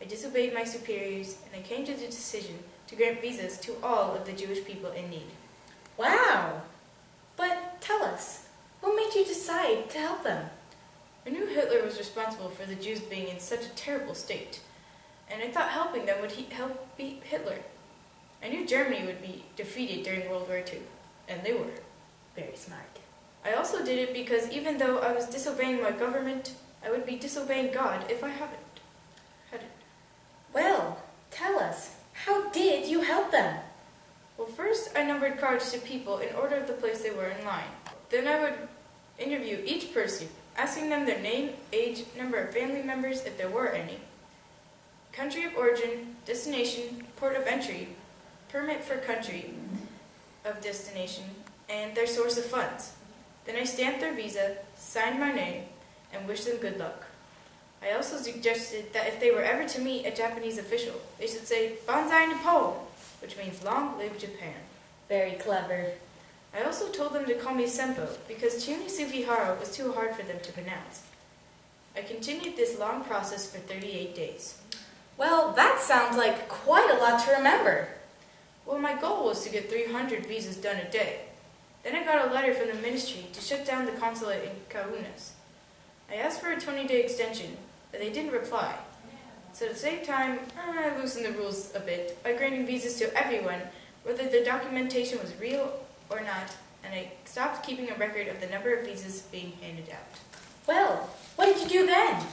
I disobeyed my superiors, and I came to the decision to grant visas to all of the Jewish people in need. Wow! But tell us, what made you decide to help them? I knew Hitler was responsible for the Jews being in such a terrible state, and I thought helping them would help beat Hitler. I knew Germany would be defeated during World War II, and they were. Very smart. I also did it because even though I was disobeying my government, I would be disobeying God if I hadn't. Well, tell us, how did you help them? Well, first I numbered cards to people in order of the place they were in line. Then I would interview each person, asking them their name, age, number of family members if there were any, country of origin, destination, port of entry, permit for country of destination, and their source of funds. Then I stamped their visa, signed my name, and wished them good luck. I also suggested that if they were ever to meet a Japanese official, they should say "Banzai Nippon," which means "Long live Japan." Very clever. I also told them to call me Senpo because Chiune Sugihara was too hard for them to pronounce. I continued this long process for 38 days. Well, that sounds like quite a lot to remember. Well, my goal was to get 300 visas done a day. Then I got a letter from the ministry to shut down the consulate in Kaunas. I asked for a 20-day extension, but they didn't reply. So to save time, I loosened the rules a bit by granting visas to everyone, whether the documentation was real or not, and I stopped keeping a record of the number of visas being handed out. Well, what did you do then?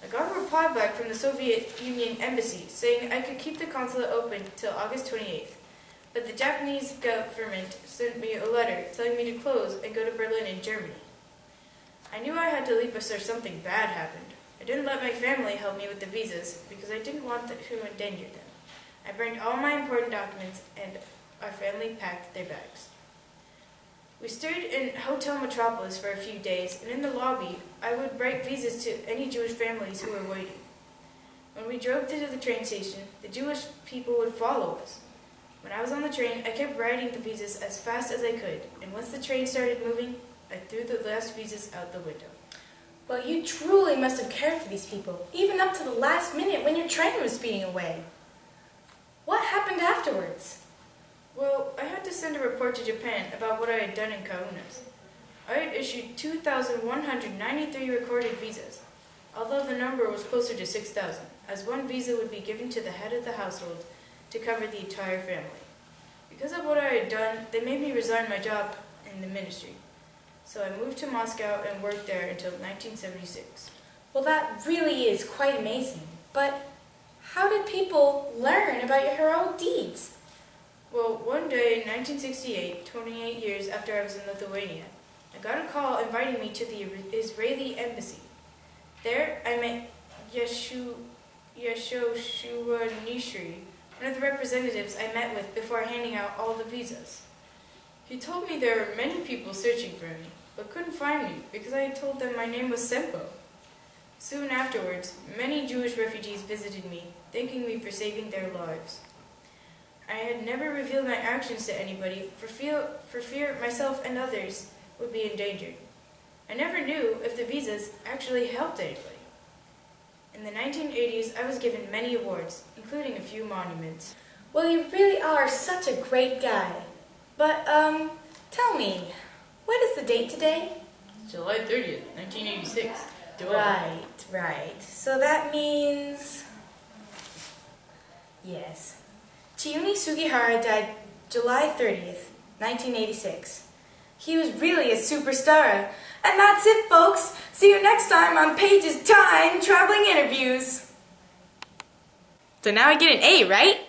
I got a reply back from the Soviet Union embassy saying I could keep the consulate open till August 28th, but the Japanese government sent me a letter telling me to close and go to Berlin in Germany. I knew I had to leave before something bad happened. I didn't let my family help me with the visas because I didn't want to endanger them. I burned all my important documents and our family packed their bags. We stayed in Hotel Metropolis for a few days, and in the lobby, I would write visas to any Jewish families who were waiting. When we drove to the train station, the Jewish people would follow us. When I was on the train, I kept writing the visas as fast as I could, and once the train started moving, I threw the last visas out the window. Well, you truly must have cared for these people, even up to the last minute when your train was speeding away. What happened afterwards? Well, I had to send a report to Japan about what I had done in Kaunas. I had issued 2,193 recorded visas, although the number was closer to 6,000, as one visa would be given to the head of the household to cover the entire family. Because of what I had done, they made me resign my job in the ministry. So I moved to Moscow and worked there until 1976. Well, that really is quite amazing. But how did people learn about your heroic deeds? Well, one day in 1968, 28 years after I was in Lithuania, I got a call inviting me to the Israeli embassy. There, I met Yeshua Nishri, one of the representatives I met with before handing out all the visas. He told me there were many people searching for me, but couldn't find me because I had told them my name was Senpo. Soon afterwards, many Jewish refugees visited me, thanking me for saving their lives. I had never revealed my actions to anybody for fear myself and others would be endangered. I never knew if the visas actually helped anybody. In the 1980s, I was given many awards, including a few monuments. Well, you really are such a great guy. But, tell me, what is the date today? July 30th, 1986. Right. So that means... Yes. Chiune Sugihara died July 30th, 1986. He was really a superstar. And that's it, folks. See you next time on Paige's Time Traveling Interviews. So now I get an A, right?